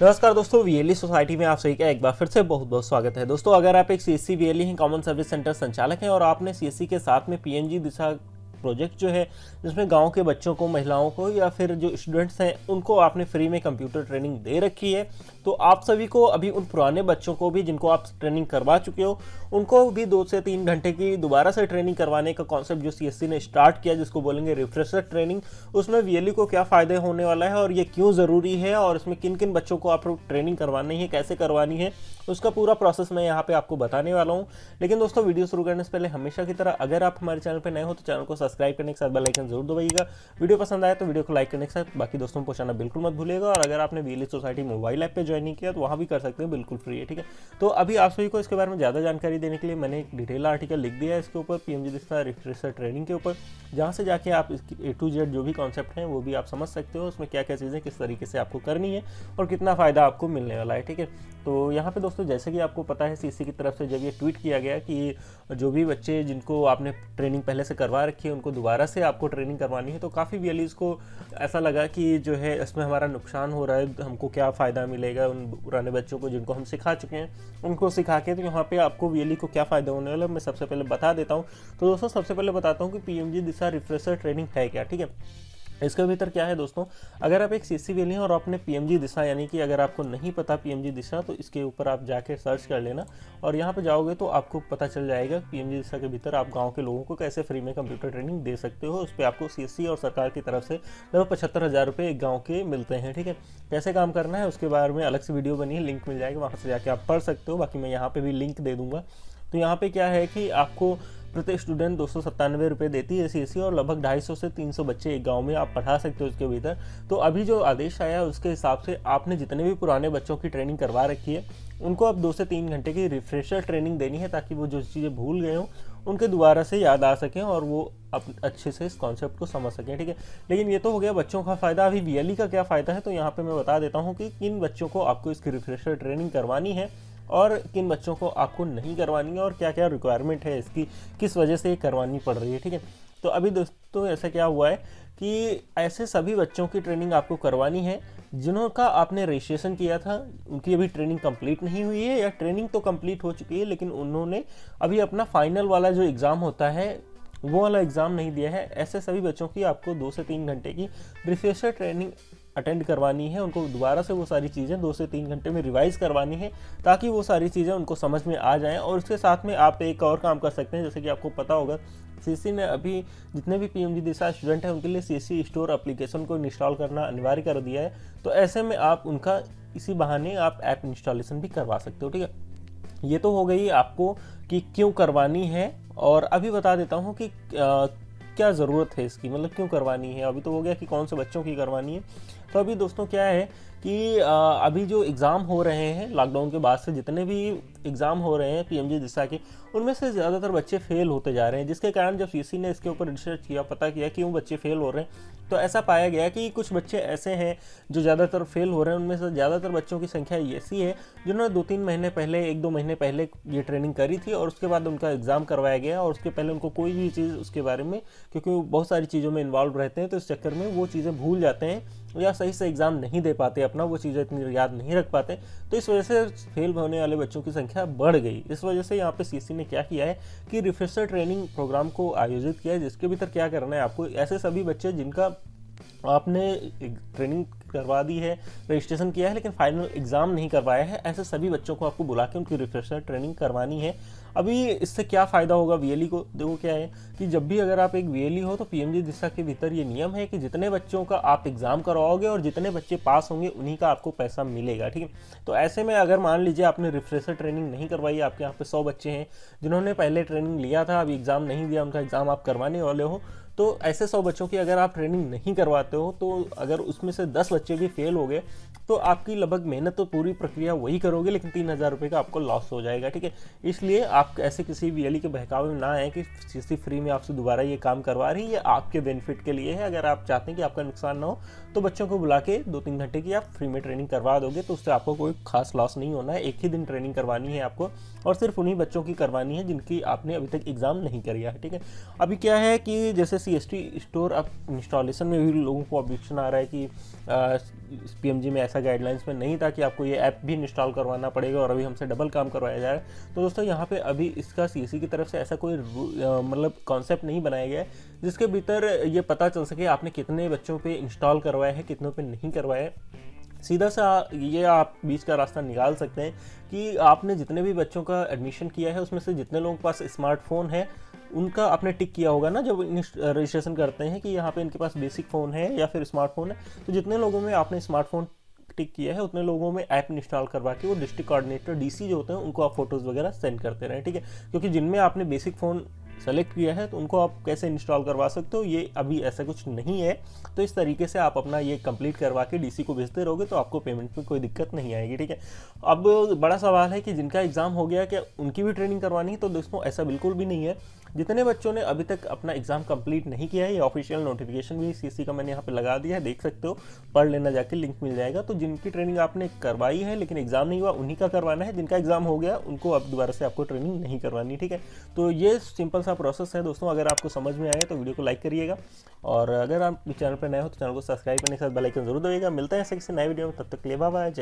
नमस्कार दोस्तों, VLE society में आप सभी का एक बार फिर से बहुत बहुत स्वागत है। दोस्तों, अगर आप एक सीएससी वीएलई ही कॉमन सर्विस सेंटर संचालक हैं और आपने सीएससी के साथ में पीएमजी दिशा प्रोजेक्ट जो है जिसमें गांव के बच्चों को, महिलाओं को या फिर जो स्टूडेंट्स हैं उनको आपने फ्री में कंप्यूटर ट्रेनिंग दे रखी है, तो आप सभी को अभी उन पुराने बच्चों को भी जिनको आप ट्रेनिंग करवा चुके हो उनको भी 2 से 3 घंटे की दोबारा से ट्रेनिंग करवाने का कॉन्सेप्ट जो सीएससी ने स्टार्ट किया, जिसको बोलेंगे रिफ्रेशर ट्रेनिंग, उसमें वीएलई को क्या फ़ायदे होने वाला है और ये क्यों ज़रूरी है और इसमें किन किन बच्चों को आप ट्रेनिंग करवानी है, कैसे करवानी है, उसका पूरा प्रोसेस मैं यहाँ पे आपको बताने वाला हूँ। लेकिन दोस्तों, वीडियो शुरू करने से पहले हमेशा की तरह अगर आप हमारे चैनल पर नए हो तो चैनल को सब्सक्राइब करने के साथ बेल आइकन जरूर दबाइएगा। वीडियो पसंद आए तो वीडियो को लाइक करने के साथ बाकी दोस्तों को पहुंचाना बिल्कुल मत भूलिएगा। और अगर आपने वीएलई सोसाइटी मोबाइल ऐप पे ज्वाइन नहीं किया तो वहाँ भी कर सकते हैं, बिल्कुल फ्री है, ठीक है। तो अभी आप सभी को इसके बारे में ज़्यादा जानकारी देने के लिए मैंने एक डिटेल आर्टिकल लिख दिया है इसके ऊपर, पीएमजी दिशा रिफ्रेशर ट्रेनिंग के ऊपर, जहाँ से जाके आप इसकी A to Z जो भी कॉन्सेप्ट हैं वो भी आप समझ सकते हो, उसमें क्या क्या चीज़ें किस तरीके से आपको करनी है और कितना फ़ायदा आपको मिलने वाला है, ठीक है। तो यहाँ पे दोस्तों, जैसे कि आपको पता है सीएससी की तरफ से जब ये ट्वीट किया गया कि जो भी बच्चे जिनको आपने ट्रेनिंग पहले से करवा रखी है उनको दोबारा से आपको ट्रेनिंग करवानी है, तो काफ़ी वीएलईज़ को ऐसा लगा कि जो है इसमें हमारा नुकसान हो रहा है, हमको क्या फ़ायदा मिलेगा उन पुराने बच्चों को जिनको हम सिखा चुके हैं उनको सिखा के। तो यहाँ पे आपको वीएलई को क्या फ़ायदा होने वाला है मैं सबसे पहले बता देता हूँ। तो दोस्तों, सबसे पहले बताता हूँ कि पीएमजी दिशा रिफ्रेशर ट्रेनिंग है क्या, ठीक है। इसके भीतर क्या है दोस्तों, अगर आप एक सीएससी वीएलई हैं और आपने पीएमजी दिशा, यानी कि अगर आपको नहीं पता पीएमजी दिशा तो इसके ऊपर आप जाके सर्च कर लेना और यहाँ पे जाओगे तो आपको पता चल जाएगा पीएमजी दिशा के भीतर आप गांव के लोगों को कैसे फ्री में कंप्यूटर ट्रेनिंग दे सकते हो। उस पर आपको सीएससी और सरकार की तरफ से लगभग 75,000 रुपये एक गाँव के मिलते हैं, ठीक है। कैसे काम करना है उसके बारे में अलग से वीडियो बनी है, लिंक मिल जाएगा, वहाँ से जाके आप पढ़ सकते हो। बाकी मैं यहाँ पर भी लिंक दे दूँगा। तो यहाँ पे क्या है कि आपको प्रत्येक स्टूडेंट 297 रुपये देती है सीएससी और लगभग 250 से 300 बच्चे एक गांव में आप पढ़ा सकते हो उसके भीतर। तो अभी जो आदेश आया है उसके हिसाब से आपने जितने भी पुराने बच्चों की ट्रेनिंग करवा रखी है उनको अब 2 से 3 घंटे की रिफ्रेशर ट्रेनिंग देनी है, ताकि वो जो चीज़ें भूल गए हों उनके दोबारा से याद आ सकें और वो अच्छे से इस कॉन्सेप्ट को समझ सकें, ठीक है। लेकिन ये तो हो गया बच्चों का फ़ायदा। अभी वीएलई का क्या फ़ायदा है, तो यहाँ पर मैं बता देता हूँ कि किन बच्चों को आपको इसकी रिफ्रेशर ट्रेनिंग करवानी है और किन बच्चों को आपको नहीं करवानी है और क्या क्या रिक्वायरमेंट है इसकी, किस वजह से ये करवानी पड़ रही है, ठीक है। तो अभी दोस्तों ऐसा क्या हुआ है कि ऐसे सभी बच्चों की ट्रेनिंग आपको करवानी है जिनका आपने रजिस्ट्रेशन किया था, उनकी अभी ट्रेनिंग कंप्लीट नहीं हुई है या ट्रेनिंग तो कंप्लीट हो चुकी है लेकिन उन्होंने अभी अपना फाइनल वाला जो एग्ज़ाम होता है वो वाला एग्ज़ाम नहीं दिया है। ऐसे सभी बच्चों की आपको 2 से 3 घंटे की रिफ्रेशर ट्रेनिंग अटेंड करवानी है, उनको दोबारा से वो सारी चीज़ें 2 से 3 घंटे में रिवाइज़ करवानी है ताकि वो सारी चीज़ें उनको समझ में आ जाएं। और उसके साथ में आप एक और काम कर सकते हैं, जैसे कि आपको पता होगा सीएससी ने अभी जितने भी पीएमजी दिशा स्टूडेंट हैं उनके लिए सीएससी स्टोर एप्लीकेशन को इंस्टॉल करना अनिवार्य कर दिया है। तो ऐसे में आप उनका इसी बहाने आप ऐप इंस्टॉलेशन भी करवा सकते हो, ठीक है। ये तो हो गई आपको कि क्यों करवानी है, और अभी बता देता हूँ कि क्या ज़रूरत है इसकी, मतलब क्यों करवानी है। अभी तो हो गया कि कौन से बच्चों की करवानी है। तो अभी दोस्तों क्या है कि अभी जो एग्ज़ाम हो रहे हैं लॉकडाउन के बाद से, जितने भी एग्ज़ाम हो रहे हैं पीएमजी दिशा के, उनमें से ज़्यादातर बच्चे फेल होते जा रहे हैं, जिसके कारण जब सीएससी ने इसके ऊपर रिसर्च किया, पता किया क्यों बच्चे फेल हो रहे हैं, तो ऐसा पाया गया कि कुछ बच्चे ऐसे हैं जो ज़्यादातर फेल हो रहे हैं। उनमें से ज़्यादातर बच्चों की संख्या ऐसी है जिन्होंने 2-3 महीने पहले, 1-2 महीने पहले ये ट्रेनिंग करी थी और उसके बाद उनका एग्ज़ाम करवाया गया और उसके पहले उनको कोई भी चीज़ उसके बारे में, क्योंकि वो बहुत सारी चीज़ों में इन्वॉल्व रहते हैं तो इस चक्कर में वो चीज़ें भूल जाते हैं या सही से एग्ज़ाम नहीं दे पाते अपना, वो चीज़ें इतनी याद नहीं रख पाते। तो इस वजह से फेल होने वाले बच्चों की संख्या बढ़ गई। इस वजह से यहाँ पे सीएससी ने क्या किया है कि रिफ्रेशर ट्रेनिंग प्रोग्राम को आयोजित किया है, जिसके भीतर क्या करना है आपको, ऐसे सभी बच्चे जिनका आपने ट्रेनिंग करवा दी है, रजिस्ट्रेशन किया है लेकिन फाइनल एग्ज़ाम नहीं करवाया है, ऐसे सभी बच्चों को आपको बुला के उनकी रिफ्रेशर ट्रेनिंग करवानी है। अभी इससे क्या फ़ायदा होगा वीएलई को, देखो क्या है कि जब भी अगर आप एक वीएलई हो तो पीएमजी दिशा के भीतर ये नियम है कि जितने बच्चों का आप एग्ज़ाम करवाओगे और जितने बच्चे पास होंगे उन्हीं का आपको पैसा मिलेगा, ठीक है। तो ऐसे में अगर मान लीजिए आपने रिफ्रेशर ट्रेनिंग नहीं करवाई, आपके यहाँ पे 100 बच्चे हैं जिन्होंने पहले ट्रेनिंग लिया था, अभी एग्ज़ाम नहीं दिया, उनका एग्ज़ाम आप करवाने वाले हो, तो ऐसे 100 बच्चों की अगर आप ट्रेनिंग नहीं करवाते हो तो अगर उसमें से 10 बच्चे भी फेल हो गए तो आपकी लगभग मेहनत तो पूरी प्रक्रिया वही करोगे लेकिन 3,000 रुपये का आपको लॉस हो जाएगा, ठीक है। इसलिए आप ऐसे किसी वीएलई के बहकावे में ना आए कि सीएससी फ्री में आपसे दोबारा ये काम करवा रही है, आपके बेनिफिट के लिए है। अगर आप चाहते हैं कि आपका नुकसान ना हो तो बच्चों को बुला के 2-3 घंटे की आप फ्री में ट्रेनिंग करवा दोगे तो उससे आपको कोई खास लॉस नहीं होना है। एक ही दिन ट्रेनिंग करवानी है आपको और सिर्फ उन्हीं बच्चों की करवानी है जिनकी आपने अभी तक एग्जाम नहीं किया है, ठीक है। अभी क्या है कि जैसे सीएससी स्टोर अब इंस्टॉलेशन में भी लोगों को ऑब्जेक्शन आ रहा है कि पीएमजी में ऐसा गाइडलाइंस में नहीं था कि आपको ये ऐप भी इंस्टॉल करवाना पड़ेगा और अभी हमसे डबल काम करवाया जा रहा है। तो दोस्तों यहाँ पे अभी इसका सीएससी की तरफ से ऐसा कोई मतलब कॉन्सेप्ट नहीं बनाया गया है जिसके भीतर ये पता चल सके आपने कितने बच्चों पे इंस्टॉल करवाया है, कितनों पे नहीं करवाया है। सीधा सा ये आप बीच का रास्ता निकाल सकते हैं कि आपने जितने भी बच्चों का एडमिशन किया है उसमें से जितने लोगों के पास स्मार्टफोन है उनका आपने टिक किया होगा ना जब रजिस्ट्रेशन करते हैं कि यहाँ पे इनके पास बेसिक फ़ोन है या फिर स्मार्टफोन है। तो जितने लोगों में आपने स्मार्टफोन टिक किया है उतने लोगों में ऐप इंस्टॉल करवा के वो डिस्ट्रिक्ट कोऑर्डिनेटर डीसी जो होते हैं उनको आप फोटोज़ वगैरह सेंड करते रहें, ठीक है। क्योंकि जिनमें आपने बेसिक फ़ोन सेलेक्ट किया है तो उनको आप कैसे इंस्टॉल करवा सकते हो, ये अभी ऐसा कुछ नहीं है। तो इस तरीके से आप अपना ये कंप्लीट करवा के डीसी को भेजते रहोगे तो आपको पेमेंट में कोई दिक्कत नहीं आएगी, ठीक है। अब बड़ा सवाल है कि जिनका एग्ज़ाम हो गया क्या उनकी भी ट्रेनिंग करवानी है? तो दोस्तों ऐसा बिल्कुल भी नहीं है। जितने बच्चों ने अभी तक अपना एग्ज़ाम कंप्लीट नहीं किया है, ये ऑफिशियल नोटिफिकेशन भी सीएससी का मैंने यहाँ पे लगा दिया है, देख सकते हो, पढ़ लेना जाके, लिंक मिल जाएगा। तो जिनकी ट्रेनिंग आपने करवाई है लेकिन एग्ज़ाम नहीं हुआ उन्हीं का करवाना है, जिनका एग्ज़ाम हो गया उनको अब दोबारा से आपको ट्रेनिंग नहीं करवानी, ठीक है। तो ये सिंपल सा प्रोसेस है दोस्तों। अगर आपको समझ में आए तो वीडियो को लाइक करिएगा और अगर आप चैनल पर नए हो तो चैनल को सब्सक्राइब करने के साथ बेल आइकन जरूर दबाइएगा। मिलता है ऐसे किसी नए वीडियो में, तब तक के लिए बाय बाय, जय हिंद।